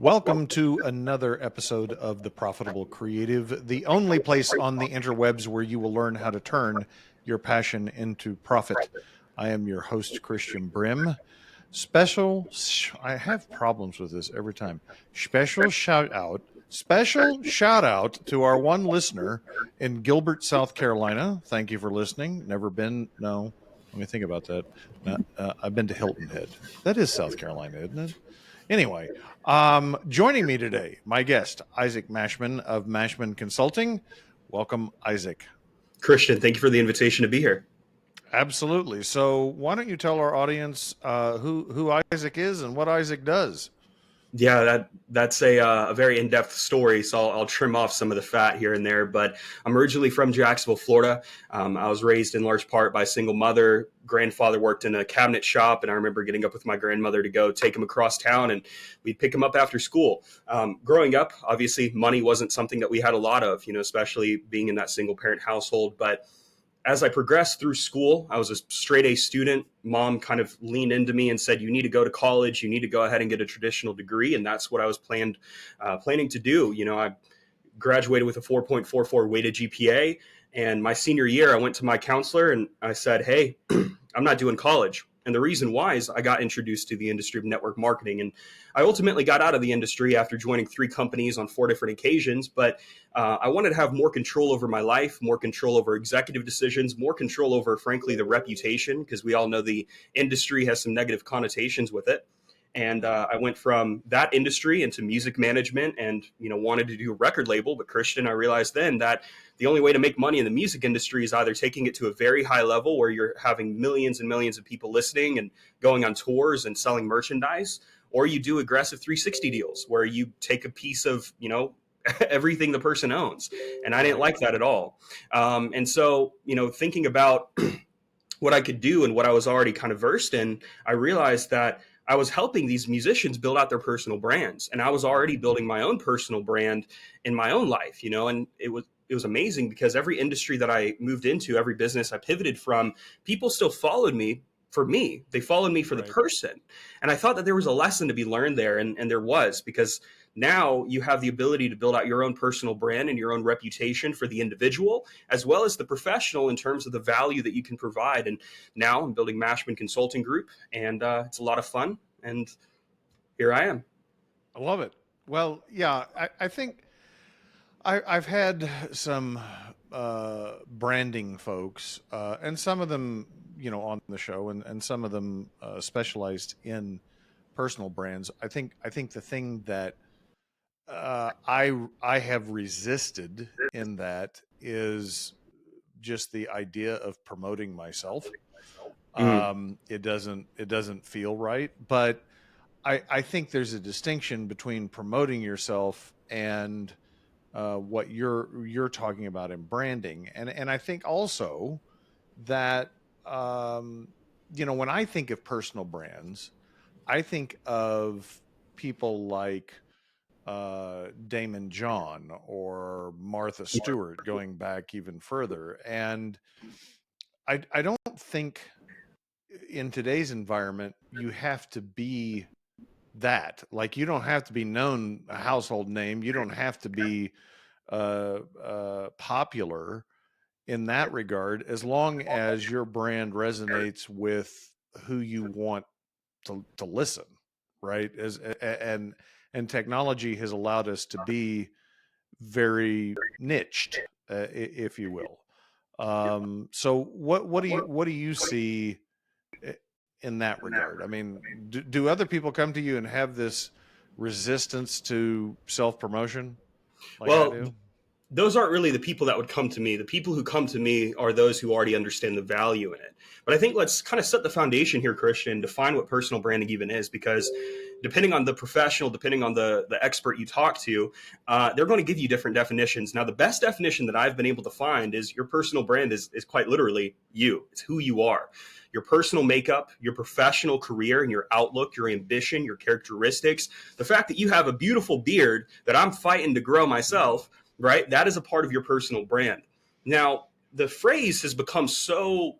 Welcome to another episode of The Profitable Creative, the only place on the interwebs where you will learn how to turn your passion into profit. I am your host, Christian Brim. I have problems with this every time. Special shout out to our one listener in Gilbert, South Carolina. Thank you for listening. Never been, no, let me think about that. I've been to Hilton Head. That is South Carolina, isn't it? Anyway, joining me today, my guest, Isaac Mashman of Mashman Consulting. Welcome, Isaac. Christian, thank you for the invitation to be here. Absolutely. So, why don't you tell our audience who Isaac is and what Isaac does? Yeah, that's a very in-depth story, so I'll trim off some of the fat here and there. But I'm originally from Jacksonville, Florida. I was raised in large part by a single mother. Grandfather worked in a cabinet shop, and I remember getting up with my grandmother to go take him across town, and we'd pick him up after school. Growing up, obviously, money wasn't something that we had a lot of, especially being in that single-parent household. But as I progressed through school, I was a straight A student. Mom kind of leaned into me and said, "You need to go to college. You need to go ahead and get a traditional degree." And that's what I was planning to do. I graduated with a 4.44 weighted GPA. And my senior year, I went to my counselor and I said, "Hey, I'm not doing college." And the reason why is I got introduced to the industry of network marketing. And I ultimately got out of the industry after joining 3 companies on 4 different occasions. But I wanted to have more control over my life, more control over executive decisions, more control over, frankly, the reputation, because we all know the industry has some negative connotations with it. And I went from that industry into music management and, wanted to do a record label. But Christian, I realized then that the only way to make money in the music industry is either taking it to a very high level where you're having millions and millions of people listening and going on tours and selling merchandise, or you do aggressive 360 deals where you take a piece of, everything the person owns. And I didn't like that at all. And so, thinking about what I could do and what I was already kind of versed in, I realized that I was helping these musicians build out their personal brands. And I was already building my own personal brand in my own life, and it was amazing because every industry that I moved into, every business I pivoted from, people still followed me for me. They followed me for the person. And I thought that there was a lesson to be learned there. And there was, because now you have the ability to build out your own personal brand and your own reputation for the individual, as well as the professional in terms of the value that you can provide. And now I'm building Mashman Consulting Group, and it's a lot of fun. And here I am. I love it. Well, yeah, I think I've had some branding folks, and some of them, on the show, and some of them specialized in personal brands. I think the thing that I have resisted in that is just the idea of promoting myself. It doesn't feel right, but I think there's a distinction between promoting yourself and what you're talking about in branding, and I think also that when I think of personal brands, I think of people like Damon John or Martha Stewart, going back even further. And I don't think in today's environment you have to be that. Like, you don't have to be known, a household name. You don't have to be popular in that regard, as long as your brand resonates with who you want to listen, right? And technology has allowed us to be very niched, if you will. So what do you see in that regard? I mean, do other people come to you and have this resistance to self-promotion like I Well, do? those aren't really the people that would come to me. The people who come to me are those who already understand the value in it. But I think let's kind of set the foundation here, Christian, define what personal branding even is, because depending on the professional, depending on the expert you talk to, they're going to give you different definitions. Now, the best definition that I've been able to find is your personal brand is quite literally you. It's who you are. Your personal makeup, your professional career, and your outlook, your ambition, your characteristics, the fact that you have a beautiful beard that I'm fighting to grow myself, right? That is a part of your personal brand. Now, the phrase has become so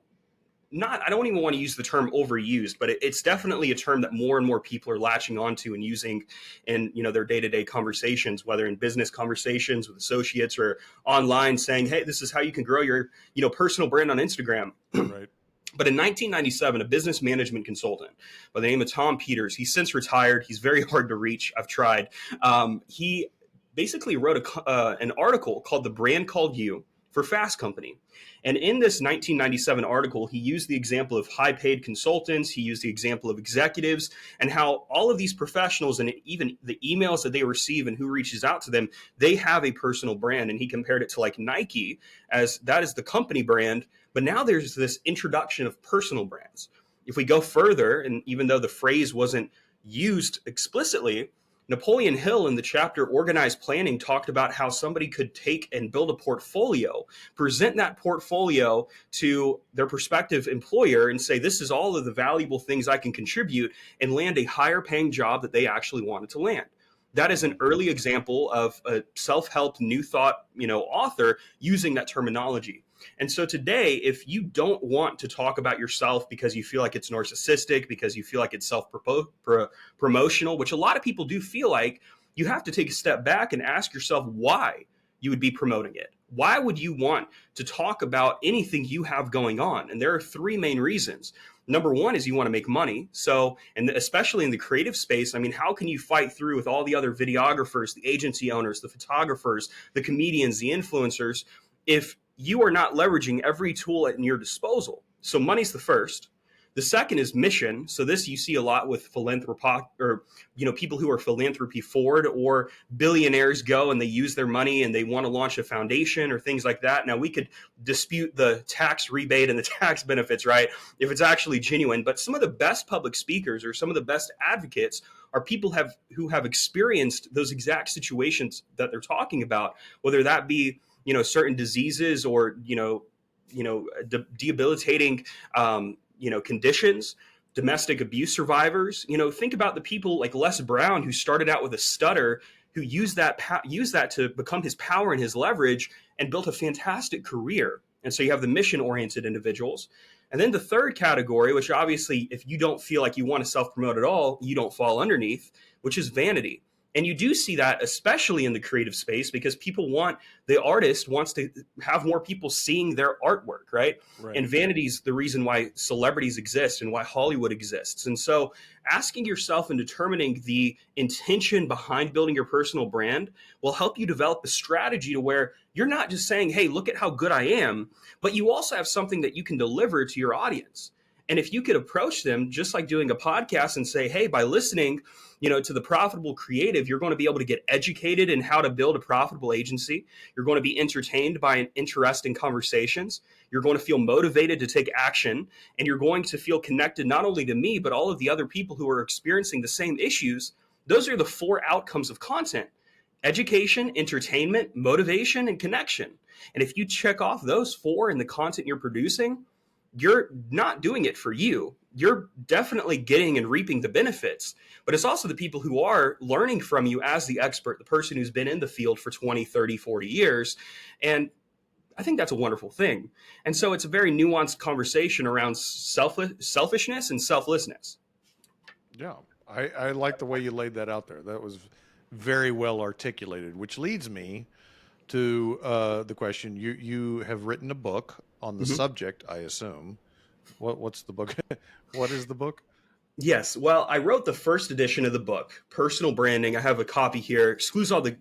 not, I don't even want to use the term overused, but it's definitely a term that more and more people are latching onto and using in, their day-to-day conversations, whether in business conversations with associates or online, saying, hey, this is how you can grow your, personal brand on Instagram. Right. But in 1997, a business management consultant by the name of Tom Peters, he's since retired. He's very hard to reach. I've tried. He basically wrote an article called "The Brand Called You" for Fast Company. And in this 1997 article, he used the example of high-paid consultants. He used the example of executives and how all of these professionals and even the emails that they receive and who reaches out to them, they have a personal brand. And he compared it to like Nike, as that is the company brand. But now there's this introduction of personal brands. If we go further, and even though the phrase wasn't used explicitly, Napoleon Hill in the chapter Organized Planning talked about how somebody could take and build a portfolio, present that portfolio to their prospective employer and say, this is all of the valuable things I can contribute, and land a higher paying job that they actually wanted to land. That is an early example of a self-help, new thought, author using that terminology. And so today, if you don't want to talk about yourself because you feel like it's narcissistic, because you feel like it's self-promotional, which a lot of people do feel like, you have to take a step back and ask yourself why you would be promoting it. Why would you want to talk about anything you have going on? And there are three main reasons. Number one is you want to make money. So, and especially in the creative space, I mean, how can you fight through with all the other videographers, the agency owners, the photographers, the comedians, the influencers, if you are not leveraging every tool at your disposal? So money's the first. The second is mission. So this you see a lot with people who are philanthropy forward, or billionaires go and they use their money and they want to launch a foundation or things like that. Now we could dispute the tax rebate and the tax benefits, right? If it's actually genuine, but some of the best public speakers or some of the best advocates are people who have experienced those exact situations that they're talking about, whether that be, certain diseases or, debilitating, conditions, domestic abuse survivors. Think about the people like Les Brown, who started out with a stutter, who used that to become his power and his leverage and built a fantastic career. And so you have the mission-oriented individuals. And then the third category, which obviously, if you don't feel like you want to self-promote at all, you don't fall underneath, which is vanity. And you do see that especially in the creative space, because the artist wants to have more people seeing their artwork, right? And vanity's the reason why celebrities exist and why Hollywood exists. And so asking yourself and determining the intention behind building your personal brand will help you develop a strategy to where you're not just saying, hey, look at how good I am, but you also have something that you can deliver to your audience. And if you could approach them just like doing a podcast and say, hey, by listening, to the Profitable Creative, you're going to be able to get educated in how to build a profitable agency. You're going to be entertained by interesting conversations. You're going to feel motivated to take action, and you're going to feel connected not only to me, but all of the other people who are experiencing the same issues. Those are the four outcomes of content: education, entertainment, motivation, and connection. And if you check off those four in the content you're producing, you're not doing it for you. You're definitely getting and reaping the benefits, but it's also the people who are learning from you as the expert, the person who's been in the field for 20, 30, 40 years. And I think that's a wonderful thing. And so it's a very nuanced conversation around selfishness and selflessness. Yeah, I like the way you laid that out there. That was very well articulated, which leads me to the question. You have written a book on the subject, I assume. What's the book? What is the book? Yes. Well, I wrote the first edition of the book, Personal Branding. I have a copy here. Excuse all the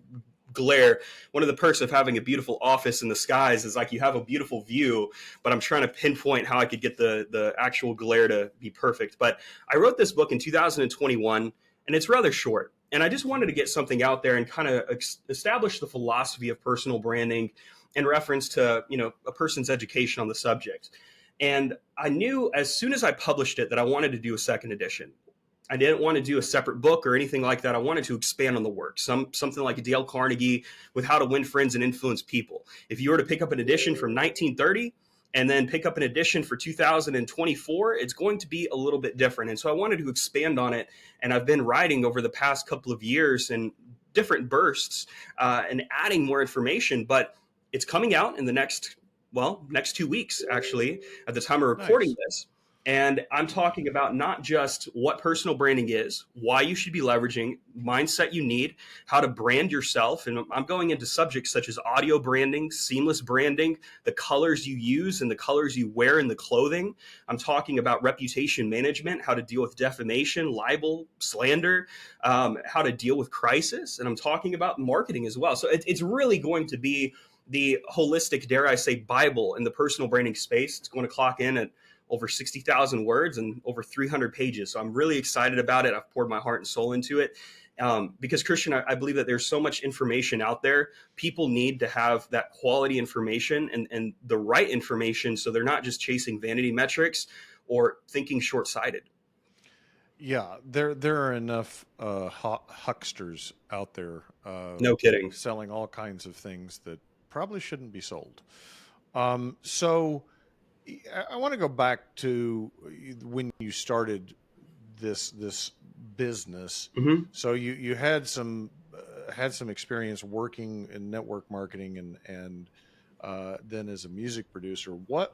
glare. One of the perks of having a beautiful office in the skies is like you have a beautiful view, but I'm trying to pinpoint how I could get the actual glare to be perfect. But I wrote this book in 2021, and it's rather short. And I just wanted to get something out there and kind of establish the philosophy of personal branding in reference to, a person's education on the subject. And I knew as soon as I published it that I wanted to do a second edition. I didn't want to do a separate book or anything like that. I wanted to expand on the work, something like Dale Carnegie with How to Win Friends and Influence People. If you were to pick up an edition from 1930 and then pick up an edition for 2024, it's going to be a little bit different. And so I wanted to expand on it. And I've been writing over the past couple of years in different bursts and adding more information, but it's coming out in the next well, next 2 weeks, actually, at the time of recording Nice. this. And I'm talking about not just what personal branding is, why you should be leveraging, mindset you need, how to brand yourself. And I'm going into subjects such as audio branding, seamless branding, the colors you use and the colors you wear in the clothing. I'm talking about reputation management, how to deal with defamation, libel, slander, how to deal with crisis. And I'm talking about marketing as well. So it's really going to be the holistic, dare I say, Bible in the personal branding space. It's going to clock in at over 60,000 words and over 300 pages. So I'm really excited about it. I've poured my heart and soul into it. Because Christian, I believe that there's so much information out there. People need to have that quality information and the right information, so they're not just chasing vanity metrics or thinking short-sighted. Yeah, there are enough hucksters out there No kidding. selling all kinds of things that probably shouldn't be sold. So I want to go back to when you started this business. Mm-hmm. So you had some experience working in network marketing and then as a music producer. What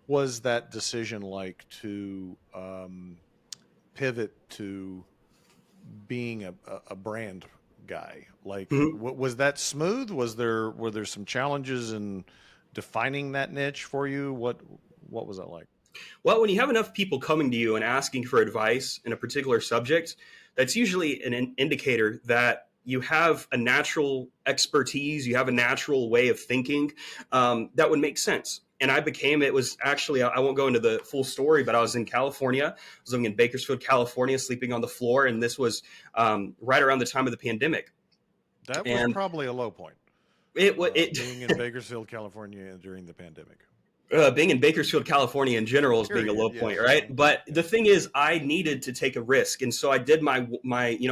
was that decision like to pivot to being a brand guy? Like, Mm-hmm. was that smooth? Were there some challenges in defining that niche for you? What was that like? Well, when you have enough people coming to you and asking for advice in a particular subject, that's usually an indicator that you have a natural expertise, you have a natural way of thinking that would make sense. And it was actually, I won't go into the full story, but I was in California. I was living in Bakersfield, California, sleeping on the floor. And this was right around the time of the pandemic. That was And probably a low point. it Being in Bakersfield, California during the pandemic. being in Bakersfield, California in general is being a Period. low point, Yes. right? Okay. But Yeah. the thing is, I needed to take a risk. And so I did I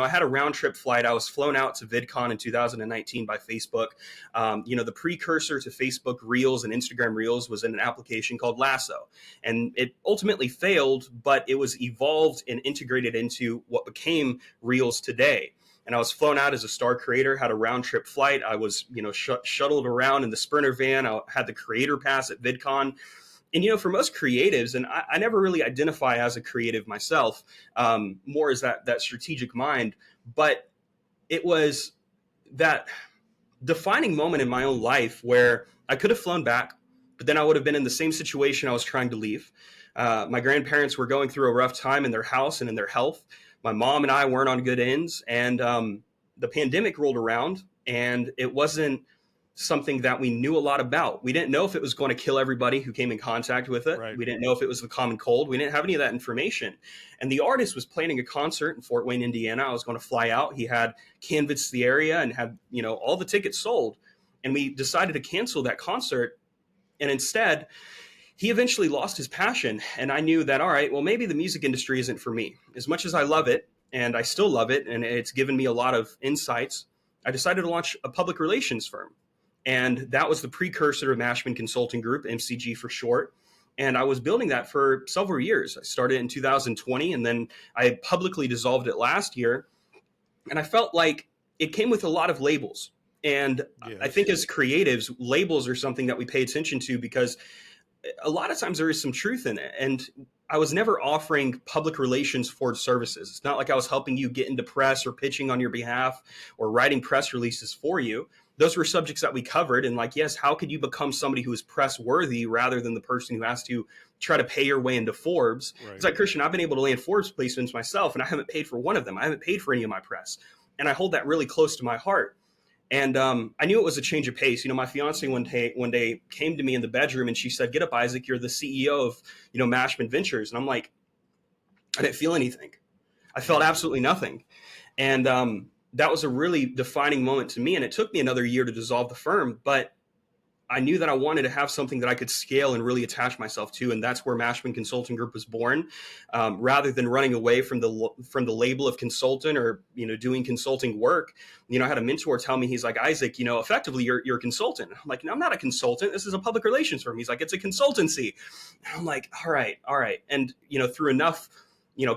had a round trip flight. I was flown out to VidCon in 2019 by Facebook. The precursor to Facebook Reels and Instagram Reels was in an application called Lasso. And it ultimately failed, but it was evolved and integrated into what became Reels today. And I was flown out as a star creator, had a round trip flight. I was, shuttled around in the Sprinter van. I had the creator pass at VidCon. And, for most creatives, and I never really identify as a creative myself, more as that strategic mind, but it was that defining moment in my own life where I could have flown back, but then I would have been in the same situation I was trying to leave. My grandparents were going through a rough time in their house and in their health. My mom and I weren't on good ends, and the pandemic rolled around, and it wasn't something that we knew a lot about. We didn't know if it was going to kill everybody who came in contact with it. Right. We didn't know if it was the common cold. We didn't have any of that information. And the artist was planning a concert in Fort Wayne, Indiana. I was going to fly out. He had canvassed the area and had, all the tickets sold. And we decided to cancel that concert. And instead, he eventually lost his passion. And I knew that, all right, well, maybe the music industry isn't for me. As much as I love it, and I still love it, and it's given me a lot of insights, I decided to launch a public relations firm. And that was the precursor to Mashman Consulting Group, MCG for short. And I was building that for several years. I started in 2020, and then I publicly dissolved it last year. And I felt like it came with a lot of labels. And I Yes. think as creatives, labels are something that we pay attention to because a lot of times there is some truth in it. And I was never offering public relations for services. It's not like I was helping you get into press or pitching on your behalf or writing press releases for you. Those were subjects that we covered. And yes, how could you become somebody who is press worthy rather than the person who has to try to pay your way into Forbes? Right. It's like, Christian, I've been able to land Forbes placements myself, and I haven't paid for one of them. I haven't paid for any of my press. And I hold that really close to my heart. And I knew it was a change of pace. My fiance one day came to me in the bedroom and she said, "Get up, Isaac. You're the CEO of, Mashman Ventures." And I'm like, I didn't feel anything. I felt absolutely nothing. And that was a really defining moment to me. And it took me another year to dissolve the firm. But I knew that I wanted to have something that I could scale and really attach myself to, and that's where Mashman Consulting Group was born. Rather than running away from the label of consultant or doing consulting work, I had a mentor tell me, he's like, "Isaac, effectively you're a consultant." I'm like, "No, I'm not a consultant. This is a public relations firm." He's like, "It's a consultancy." And I'm like, all right. And through enough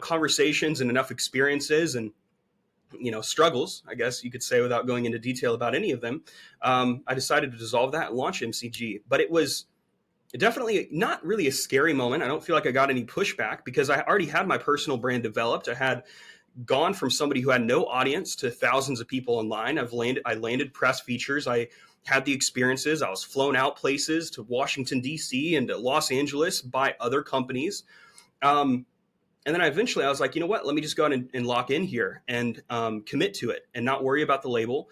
conversations and enough experiences and struggles, I guess you could say, without going into detail about any of them, I decided to dissolve that and launch MCG. But it was definitely not really a scary moment. I don't feel like I got any pushback because I already had my personal brand developed. I had gone from somebody who had no audience to thousands of people online. I landed press features. I had the experiences. I was flown out places to Washington, D.C. and to Los Angeles by other companies. And then I was like, you know what? Let me just go ahead and lock in here and commit to it and not worry about the label.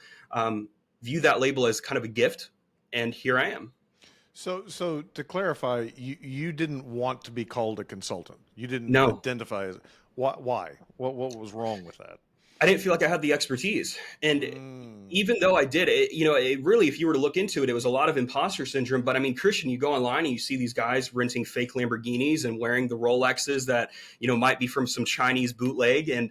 View that label as kind of a gift. And here I am. So to clarify, you didn't want to be called a consultant. You didn't No, identify as why? What was wrong with that? I didn't feel like I had the expertise. And even though I did it, it really, if you were to look into it, it was a lot of imposter syndrome. But I mean, Christian, you go online and you see these guys renting fake Lamborghinis and wearing the Rolexes that, might be from some Chinese bootleg. And,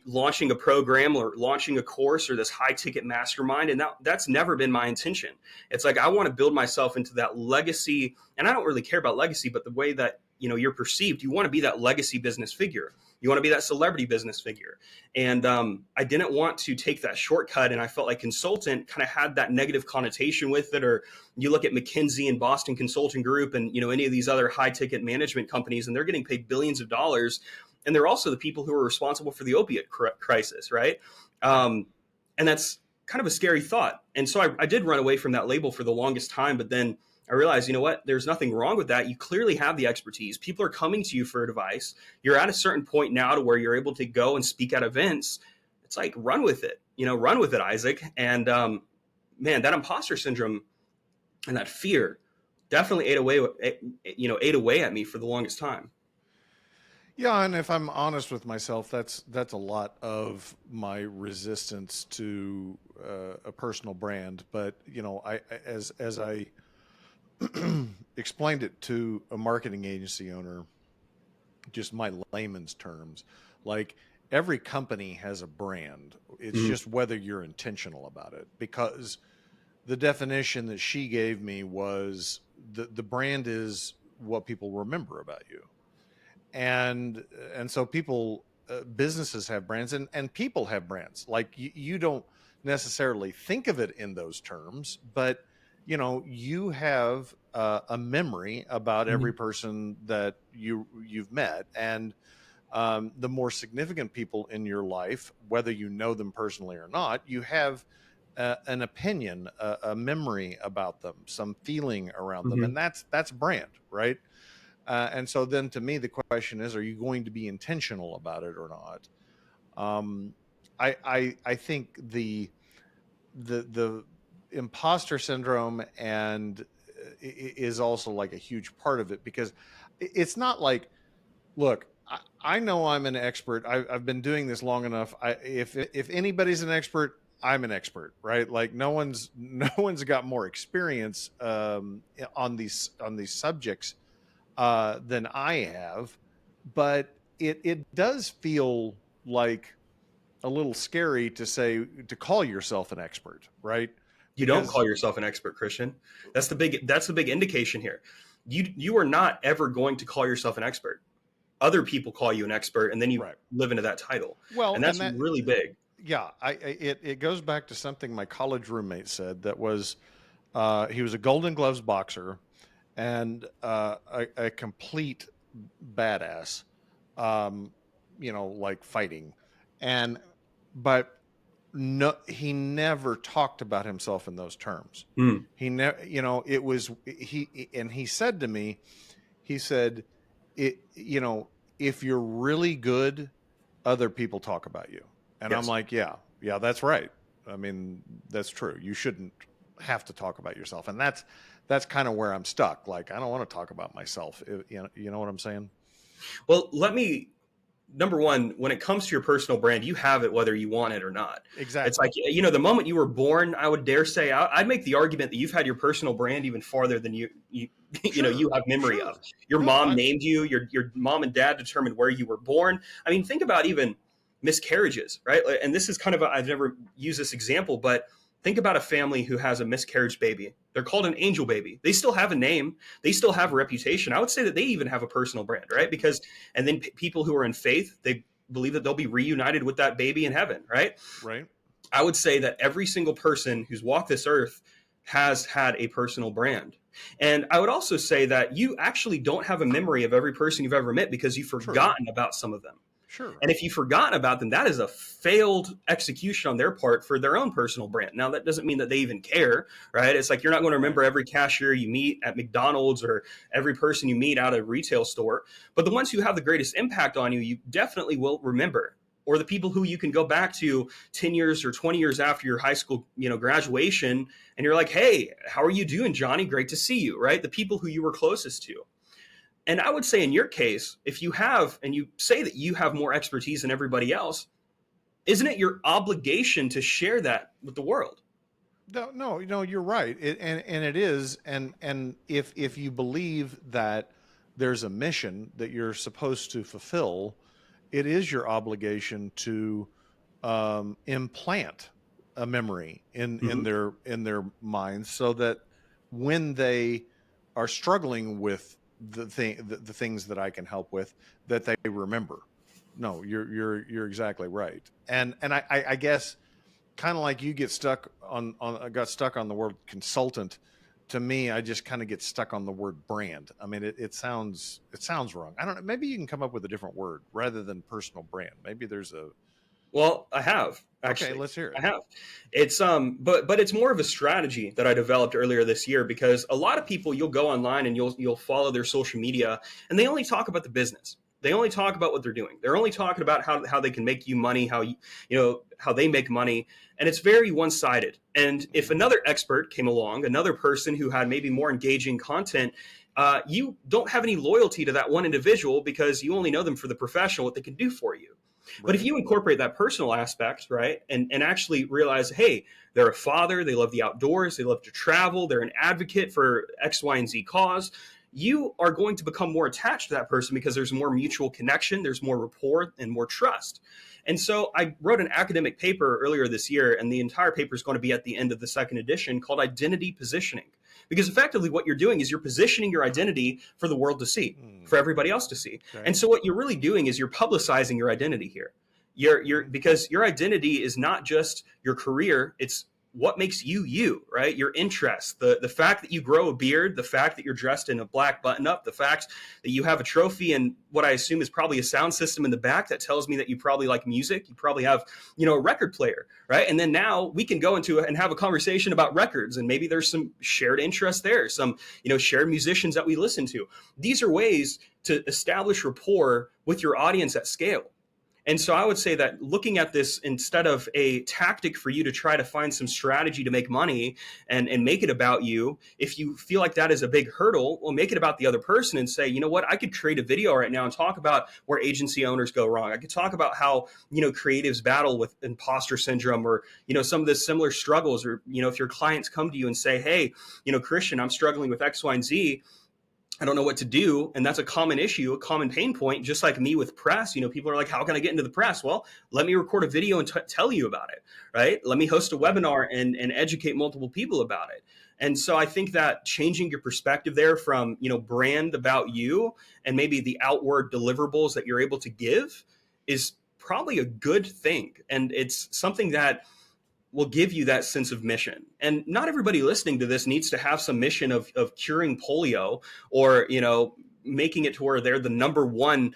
launching a program or launching a course or this high ticket mastermind. And that's never been my intention. It's like, I want to build myself into that legacy. And I don't really care about legacy, but the way that, you're perceived, you want to be that legacy business figure. You want to be that celebrity business figure. And I didn't want to take that shortcut. And I felt like consultant kind of had that negative connotation with it. Or you look at McKinsey and Boston Consulting Group and, any of these other high ticket management companies, and they're getting paid billions of dollars. And they're also the people who are responsible for the opiate crisis, right? And that's kind of a scary thought. And so I did run away from that label for the longest time. But then I realized, you know what, there's nothing wrong with that. You clearly have the expertise. People are coming to you for advice. You're at a certain point now to where you're able to go and speak at events. It's like, run with it, run with it, Isaac. And man, that imposter syndrome and that fear definitely ate away at me for the longest time. Yeah, and if I'm honest with myself, that's a lot of my resistance to a personal brand. But as I explained it to a marketing agency owner, just my layman's terms, like every company has a brand. It's just whether you're intentional about it. Because the definition that she gave me was the brand is what people remember about you. And so people, businesses have brands and people have brands. Like you don't necessarily think of it in those terms, but you have a memory about every person that you've met. And the more significant people in your life, whether you know them personally or not, you have an opinion, a memory about them, some feeling around them. And that's brand, right? And so then to me, the question is, are you going to be intentional about it or not? I think the imposter syndrome and is also like a huge part of it, because it's not like, look, I know I'm an expert. I've been doing this long enough. If anybody's an expert, I'm an expert, right? Like no one's got more experience on these subjects than I have, but it does feel like a little scary to call yourself an expert, right? You don't call yourself an expert, Christian. That's the big indication here. You are not ever going to call yourself an expert. Other people call you an expert, and then you live into that title. Well, and that's really big. Yeah, it goes back to something my college roommate said. That was he was a Golden Gloves boxer and a complete badass, like fighting, but no, he never talked about himself in those terms. He never, it was and he said to me, he said, if you're really good, other people talk about you. And I'm like, yeah, that's right. I mean, that's true. You shouldn't have to talk about yourself. And that's kind of where I'm stuck. Like, I don't want to talk about myself. You know what I'm saying? Well, number one, when it comes to your personal brand, you have it whether you want it or not. Exactly. It's like, the moment you were born, I would dare say, I'd make the argument that you've had your personal brand even farther than you have memory of. Your mom named you, your mom and dad determined where you were born. I mean, think about even miscarriages, right? And this is kind of, I've never used this example, but think about a family who has a miscarriage baby. They're called an angel baby. They still have a name. They still have a reputation. I would say that they even have a personal brand, right? And then people who are in faith, they believe that they'll be reunited with that baby in heaven, right? Right. I would say that every single person who's walked this earth has had a personal brand. And I would also say that you actually don't have a memory of every person you've ever met because you've True. forgotten about some of them. Sure. And if you've forgotten about them, that is a failed execution on their part for their own personal brand. Now, that doesn't mean that they even care, right? It's like you're not going to Right. remember every cashier you meet at McDonald's or every person you meet out at a retail store. But the ones who have the greatest impact on you, you definitely will remember. Or the people who you can go back to 10 years or 20 years after your high school, graduation, and you're like, hey, how are you doing, Johnny? Great to see you, right? The people who you were closest to. And I would say in your case, if you have, and you say that you have more expertise than everybody else, isn't it your obligation to share that with the world? No, no, you're right. And it is, and if you believe that there's a mission that you're supposed to fulfill, it is your obligation to implant a memory in Mm-hmm. their minds, so that when they are struggling with the things that I can help with, that they remember. No, you're exactly right. And I guess, kind of like you get stuck on I got stuck on the word consultant. To me, I just kind of get stuck on the word brand. I mean, it sounds wrong. I don't know. Maybe you can come up with a different word rather than personal brand. Maybe there's a. Well, I have Okay, actually. let's hear it. I have. It's but it's more of a strategy that I developed earlier this year because a lot of people you'll go online and you'll follow their social media and they only talk about the business. They only talk about what they're doing. They're only talking about how they can make you money, how they make money, and it's very one-sided. And if Mm, another expert came along, another person who had maybe more engaging content, you don't have any loyalty to that one individual because you only know them for the professional, what they can do for you. But if right. you incorporate that personal aspect, right, and actually realize, hey, they're a father, they love the outdoors, they love to travel, they're an advocate for X, Y, and Z cause, you are going to become more attached to that person because there's more mutual connection, there's more rapport, and more trust. And so I wrote an academic paper earlier this year, and the entire paper is going to be at the end of the second edition called Identity Positioning. Because effectively, what you're doing is you're positioning your identity for the world to see, Mm, for everybody else to see. okay. And so what you're really doing is you're publicizing your identity here. You're Mm, because your identity is not just your career, it's what makes you you, right? Your interests, the fact that you grow a beard, the fact that you're dressed in a black button up, the fact that you have a trophy and what I assume is probably a sound system in the back that tells me that you probably like music, you probably have, a record player, right? And then now we can go into and have a conversation about records and maybe there's some shared interest there, some, shared musicians that we listen to. These are ways to establish rapport with your audience at scale. And so I would say that looking at this instead of a tactic for you to try to find some strategy to make money and make it about you, if you feel like that is a big hurdle, well, make it about the other person and say, you know what, I could create a video right now and talk about where agency owners go wrong. I could talk about how, creatives battle with imposter syndrome or, some of the similar struggles or, if your clients come to you and say, hey, Christian, I'm struggling with X, Y, and Z. I don't know what to do. And that's a common issue, a common pain point, just like me with press. People are like, how can I get into the press? Well, let me record a video and tell you about it, right? Let me host a right. webinar and educate multiple people about it. And so I think that changing your perspective there from, brand about you and maybe the outward deliverables that you're able to give is probably a good thing. And it's something that will give you that sense of mission. And not everybody listening to this needs to have some mission of curing polio or, making it to where they're the number one,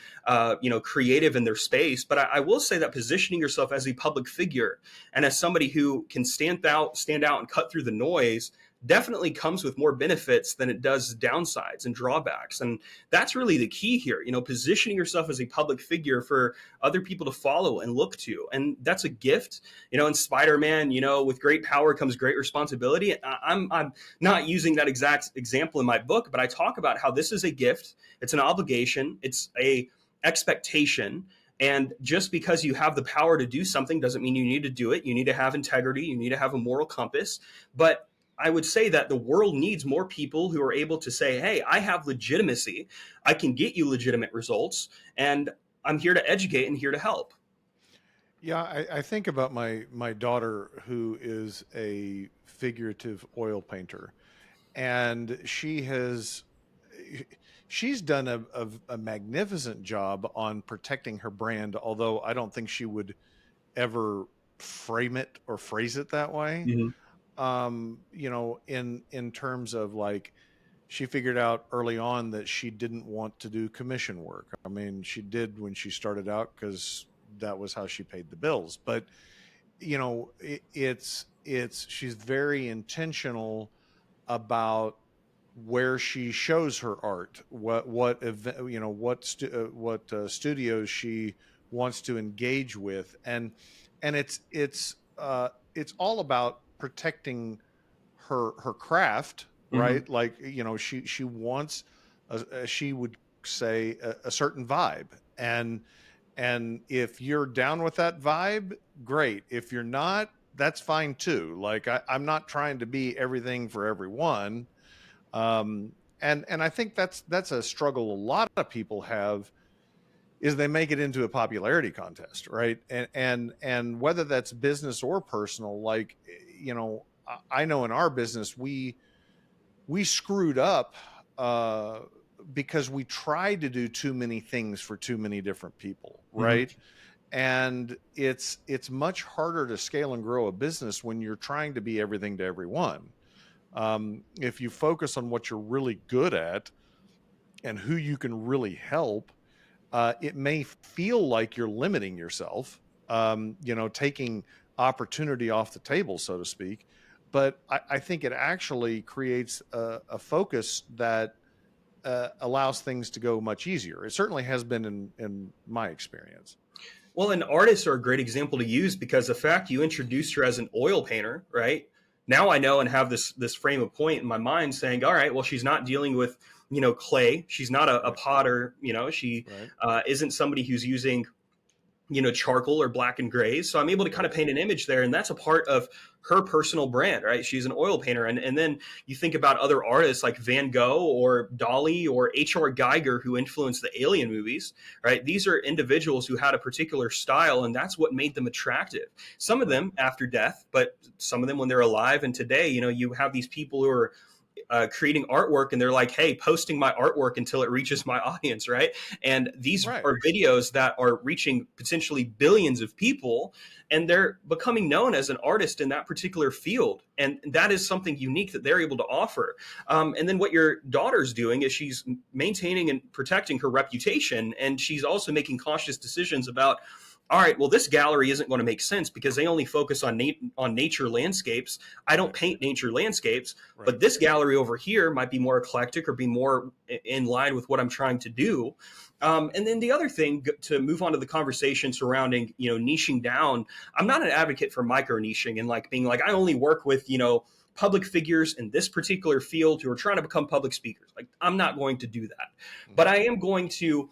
creative in their space. But I will say that positioning yourself as a public figure and as somebody who can stand out and cut through the noise definitely comes with more benefits than it does downsides and drawbacks. And that's really the key here, positioning yourself as a public figure for other people to follow and look to. And that's a gift, in Spider-Man, with great power comes great responsibility. I'm not using that exact example in my book, but I talk about how this is a gift. It's an obligation. It's a expectation. And just because you have the power to do something doesn't mean you need to do it. You need to have integrity. You need to have a moral compass. But I would say that the world needs more people who are able to say, hey, I have legitimacy. I can get you legitimate results. And I'm here to educate and here to help. Yeah, I think about my daughter, who is a figurative oil painter, and she's done a magnificent job on protecting her brand, although I don't think she would ever frame it or phrase it that way. Hmm. You know, in terms of like, she figured out early on that she didn't want to do commission work. I mean, she did when she started out because that was how she paid the bills. But you know, it's she's very intentional about where she shows her art, you know, what studios she wants to engage with, and it's all about protecting her craft, Hmm. right? Like, you know, she wants she would say a certain vibe, and if you're down with that vibe, great. If you're not, that's fine too. Like, I'm not trying to be everything for everyone. um and I think that's a struggle a lot of people have, is they make it into a popularity contest, right? And whether that's business or personal, like, you know, I know in our business we screwed up uh because we tried to do too many things for too many different people, Hmm. right? And it's much harder to scale and grow a business when you're trying to be everything to everyone. If you focus on what you're really good at and who you can really help, it may feel like you're limiting yourself, you know, taking opportunity off the table, so to speak. But I think it actually creates a focus that allows things to go much easier. It certainly has been in my experience. Well, and artists are a great example to use because the fact you introduced her as an oil painter, right? Now I know and have this frame of point in my mind saying, all right, well, she's not dealing with clay. She's not a Right. potter. She Right. isn't somebody who's using charcoal or black and grays. So I'm able to kind Right. of paint an image there. And that's a part of her personal brand, right? She's an oil painter. And then you think about other artists like Van Gogh or Dali or H.R. Geiger, who influenced the Alien movies, right? These are individuals who had a particular style, and that's what made them attractive. Some of Right. them after death, but some of them when they're alive. And today, you have these people who are creating artwork and they're like, hey, posting my artwork until it reaches my audience, right? And these Right. are videos that are reaching potentially billions of people, and they're becoming known as an artist in that particular field. And that is something unique that they're able to offer. And then what your daughter's doing is she's maintaining and protecting her reputation, and she's also making cautious decisions about, all right, well, this gallery isn't going to make sense because they only focus on nature landscapes. I don't Right. paint nature landscapes, Right. but this gallery over here might be more eclectic or be more in line with what I'm trying to do. And then the other thing, to move on to the conversation surrounding niching down, I'm not an advocate for micro niching and like being like, I only work with public figures in this particular field who are trying to become public speakers. Like, I'm not going to do that, but Mhm. I am going to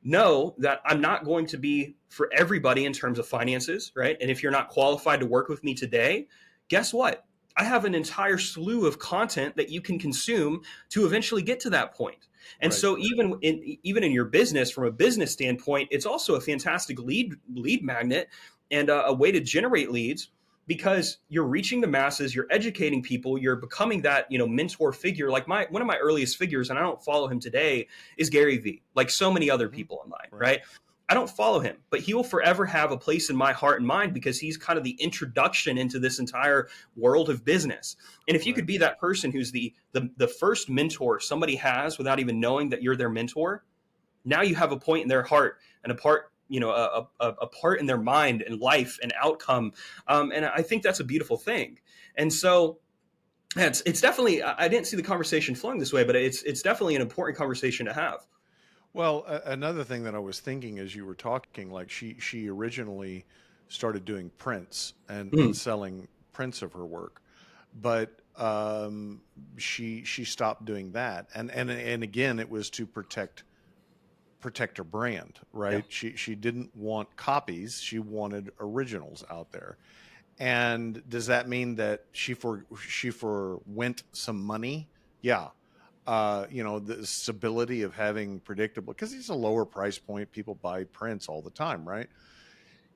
know that I'm not going to be for everybody in terms of finances, right? And if you're not qualified to work with me today, guess what? I have an entire slew of content that you can consume to eventually get to that point. And Right. so even in your business, from a business standpoint, it's also a fantastic lead magnet and a way to generate leads because you're reaching the masses, you're educating people, you're becoming that mentor figure. Like one of my earliest figures, and I don't follow him today, is Gary Vee, like so many other Mhm. people online, Right. right? I don't follow him, but he will forever have a place in my heart and mind because he's kind of the introduction into this entire world of business. And if you Right. could be that person who's the first mentor somebody has without even knowing that you're their mentor, now you have a point in their heart and a part, a part in their mind and life and outcome. And I think that's a beautiful thing. And so it's definitely, I didn't see the conversation flowing this way, but it's definitely an important conversation to have. Well, another thing that I was thinking as you were talking, like, she originally started doing prints and Mm, selling prints of her work, but she stopped doing that, and again, it was to protect her brand, yeah. right? She didn't want copies; she wanted originals out there. And does that mean that she forwent some money? Yeah. You know, the stability of having predictable, because it's a lower price point. People buy prints all the time, right?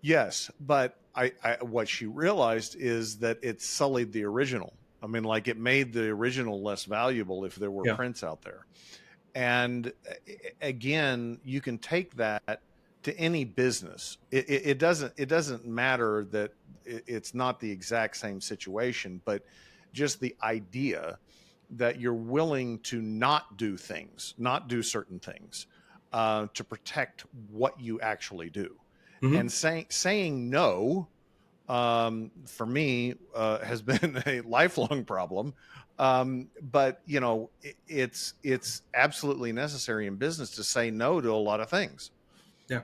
Yes. But I what she realized is that it sullied the original. I mean, like, it made the original less valuable if there were Yeah. prints out there. And again, you can take that to any business. It doesn't matter that it's not the exact same situation, but just the idea that you're willing to not do things, not do certain things, to protect what you actually do. Hmm. And saying no, for me, has been a lifelong problem. But it's absolutely necessary in business to say no to a lot of things. Yeah.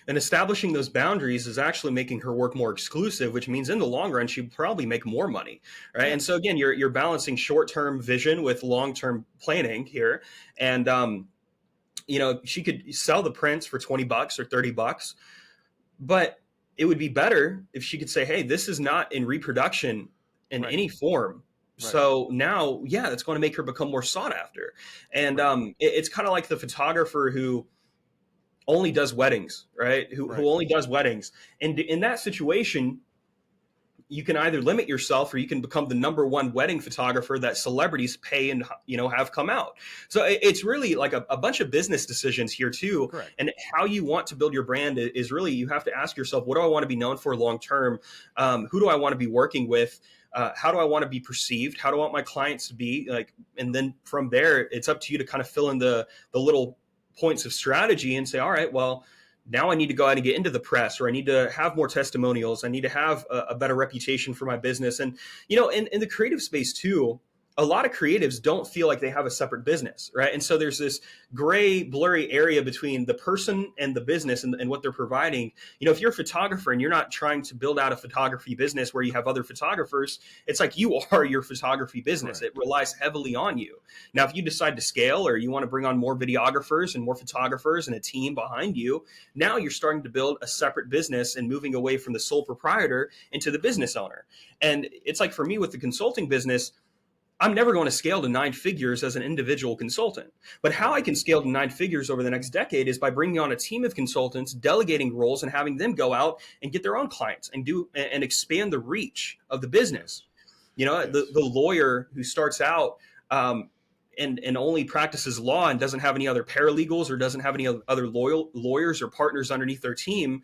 And establishing those boundaries is actually making her work more exclusive, which means in the long run she'd probably make more money, right? Yeah, And so again, you're balancing short term vision with long term planning here, and she could sell the prints for $20 or $30, but it would be better if she could say, "Hey, this is not in reproduction in right, any form." right, So now, yeah, that's going to make her become more sought after, and right, it's kind of like the photographer who only does weddings, right? Who right. only does weddings. And in that situation, you can either limit yourself or you can become the number one wedding photographer that celebrities pay and have come out. So it's really like a bunch of business decisions here too. Correct. And how you want to build your brand is really, you have to ask yourself, what do I want to be known for long term? Who do I want to be working with? How do I want to be perceived? How do I want my clients to be like? And then from there, it's up to you to kind of fill in the little points of strategy and say, all right, well, now I need to go out and get into the press, or I need to have more testimonials. I need to have a better reputation for my business. And, in the creative space too, a lot of creatives don't feel like they have a separate business, right? And so there's this gray, blurry area between the person and the business and what they're providing. If you're a photographer and you're not trying to build out a photography business where you have other photographers, it's like you are your photography business. It Correct. relies heavily on you. Now, if you decide to scale, or you want to bring on more videographers and more photographers and a team behind you, now you're starting to build a separate business and moving away from the sole proprietor into the business owner. And it's like for me with the consulting business, I'm never going to scale to 9 figures as an individual consultant. But how Right. I can scale to 9 figures over the next decade is by bringing on a team of consultants, delegating roles, and having them go out and get their own clients and expand the reach of the business. Yes. The Yes. lawyer who starts out and only practices law and doesn't have any other paralegals or doesn't have any other loyal lawyers or partners underneath their team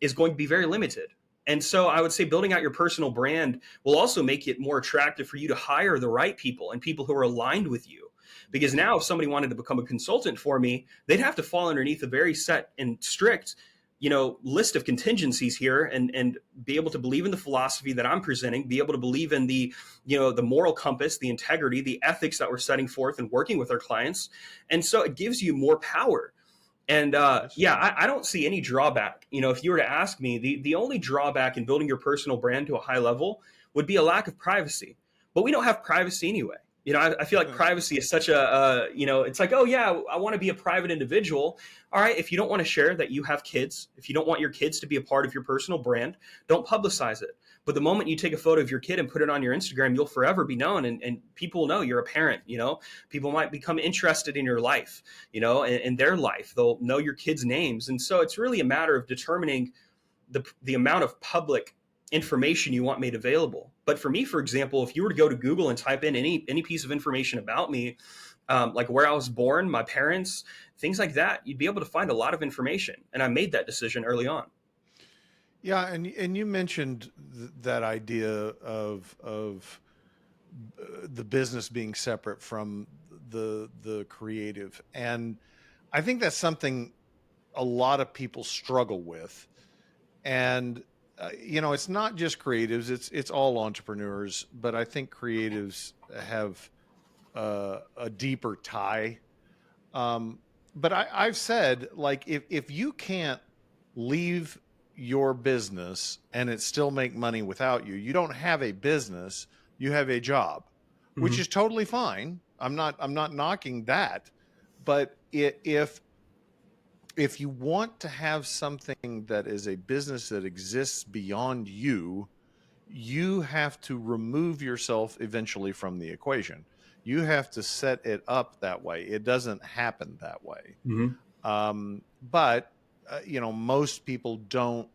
is going to be very limited. And so I would say building out your personal brand will also make it more attractive for you to hire the right people and people who are aligned with you. Because now if somebody wanted to become a consultant for me, they'd have to fall underneath a very set and strict list of contingencies here, and be able to believe in the philosophy that I'm presenting, be able to believe in the moral compass, the integrity, the ethics that we're setting forth and working with our clients. And so it gives you more power. And Yes. yeah, I don't see any drawback. If you were to ask me, the only drawback in building your personal brand to a high level would be a lack of privacy. But we don't have privacy anyway. I feel like privacy is such it's like, oh yeah, I want to be a private individual. All right, if you don't want to share that you have kids, if you don't want your kids to be a part of your personal brand, don't publicize it. But the moment you take a photo of your kid and put it on your Instagram, you'll forever be known, and people will know you're a parent. People might become interested in your life, in their life. They'll know your kids' names. And so it's really a matter of determining the amount of public information you want made available. But for me, for example, if you were to go to Google and type in any piece of information about me, like where I was born, my parents, things like that, you'd be able to find a lot of information. And I made that decision early on. Yeah, and you mentioned that idea of the business being separate from the creative, and I think that's something a lot of people struggle with. And it's not just creatives; it's all entrepreneurs. But I think creatives have a deeper tie. Um, but I've said, like, if you can't leave your business and it still make money without you, you don't have a business, you have a job, which Mm-hmm. is totally fine. I'm not knocking that. But if you want to have something that is a business that exists beyond you, you have to remove yourself eventually from the equation. You have to set it up that way. It doesn't happen that way. Mm-hmm. But most people don't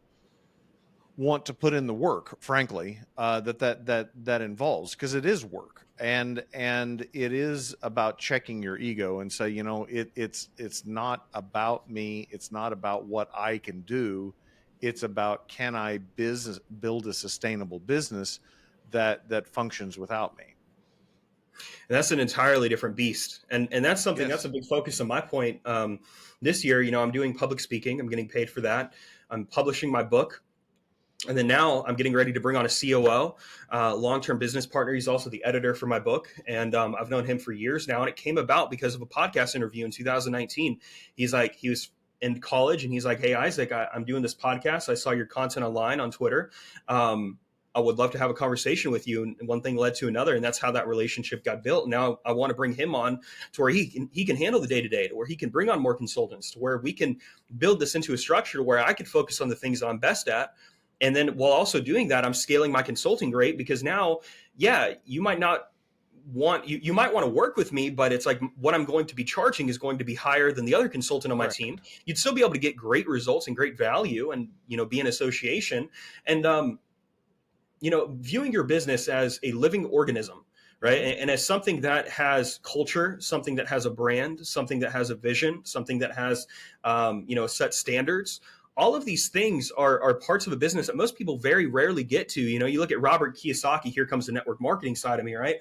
want to put in the work, frankly, that involves, because it is work, and it is about checking your ego and say, it's not about me, it's not about what I can do, it's about, can I build a sustainable business that functions without me. And that's an entirely different beast. And that's something that's Yes. a big focus of my point. This year, I'm doing public speaking. I'm getting paid for that. I'm publishing my book. And then now I'm getting ready to bring on a COO, long-term business partner. He's also the editor for my book. And I've known him for years now. And it came about because of a podcast interview in 2019. He was in college and he's like, "Hey, Isaac, I'm doing this podcast. I saw your content online on Twitter. I would love to have a conversation with you." And one thing led to another. And that's how that relationship got built. Now I want to bring him on to where he can handle the day-to-day, to where he can bring on more consultants, to where we can build this into a structure where I could focus on the things that I'm best at. And then while also doing that, I'm scaling my consulting rate, because now, yeah, you might not want, you might want to work with me, but it's like what I'm going to be charging is going to be higher than the other consultant on my Correct. team. You'd still be able to get great results and great value and, be an association. And, viewing your business as a living organism, right? And as something that has culture, something that has a brand, something that has a vision, something that has, set standards. All of these things are parts of a business that most people very rarely get to. You look at Robert Kiyosaki. Here comes the network marketing side of me, right?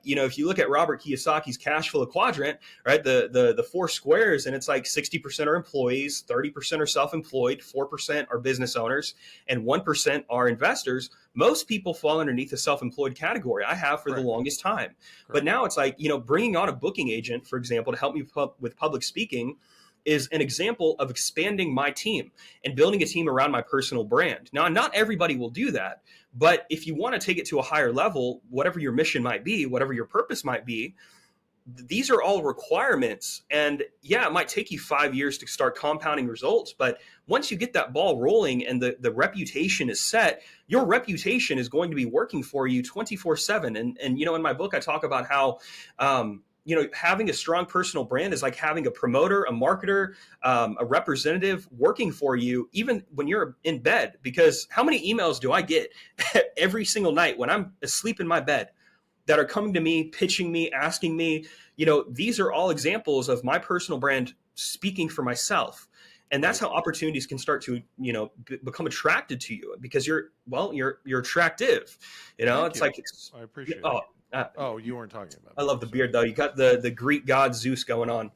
If you look at Robert Kiyosaki's cash flow quadrant, right, the four squares, and it's like 60% are employees, 30% are self-employed, 4% are business owners, and 1% are investors. Most people fall underneath the self-employed category. I have for the Correct. longest time. Correct. But now it's like, bringing on a booking agent, for example, to help me with public speaking is an example of expanding my team and building a team around my personal brand. Now, not everybody will do that, but if you want to take it to a higher level, whatever your mission might be, whatever your purpose might be, these are all requirements. And yeah, it might take you 5 years to start compounding results, but once you get that ball rolling and the reputation is set, your reputation is going to be working for you 24/7. And in my book, I talk about how, having a strong personal brand is like having a promoter, a marketer, a representative working for you, even when you're in bed. Because how many emails do I get every single night when I'm asleep in my bed that are coming to me, pitching me, asking me? These are all examples of my personal brand speaking for myself. And that's how opportunities can start to, become attracted to you, because you're attractive. Thank It's you. like, I appreciate oh, it. You weren't talking about I me. love the Sorry. beard though. You got the Greek god Zeus going on.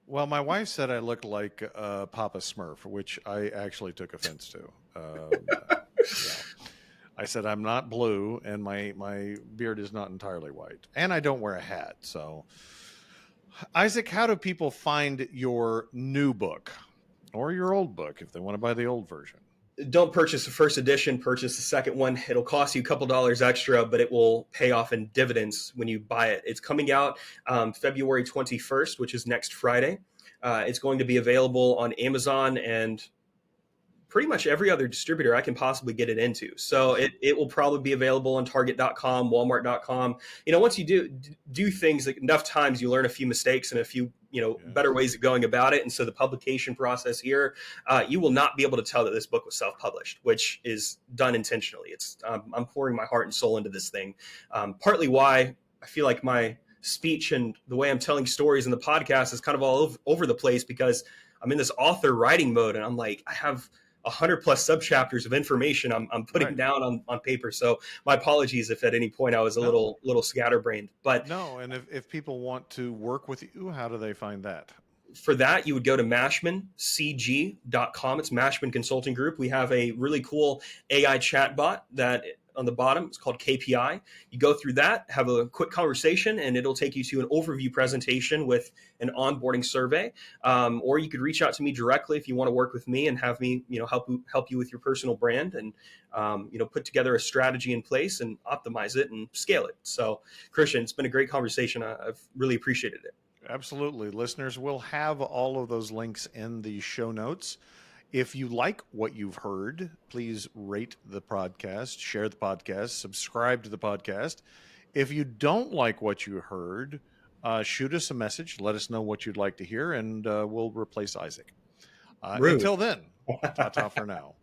Well, my wife said I looked like Papa Smurf, which I actually took offense to. Yeah. I said I'm not blue, and my beard is not entirely white, and I don't wear a hat. So, Isaac, how do people find your new book or your old book if they want to buy the old version? Don't purchase the first edition, purchase the second one. It'll cost you a couple dollars extra, but it will pay off in dividends when you buy it. It's coming out February 21st, which is next Friday. It's going to be available on Amazon and pretty much every other distributor I can possibly get it into. So it will probably be available on Target.com, Walmart.com. Once you do things like enough times, you learn a few mistakes and a few better ways of going about it. And so the publication process here, you will not be able to tell that this book was self-published, which is done intentionally. It's I'm pouring my heart and soul into this thing. Partly why I feel like my speech and the way I'm telling stories in the podcast is kind of all over the place, because I'm in this author writing mode, and I'm like, I have 100+ subchapters of information I'm putting down on paper. So my apologies if at any point I was a little scatterbrained. But no, and if people want to work with you, how do they find that? For that, you would go to mashmancg.com. It's Mashman Consulting Group. We have a really cool AI chatbot that on the bottom, it's called KPI. You go through that, have a quick conversation, and it'll take you to an overview presentation with an onboarding survey. Or you could reach out to me directly if you want to work with me and have me, help you with your personal brand and, put together a strategy in place and optimize it and scale it. So, Christian, it's been a great conversation. I've really appreciated it. Absolutely. Listeners, we'll have all of those links in the show notes. If you like what you've heard, please rate the podcast, share the podcast, subscribe to the podcast. If you don't like what you heard, shoot us a message. Let us know what you'd like to hear, and we'll replace Isaac. Until then, ta-ta for now.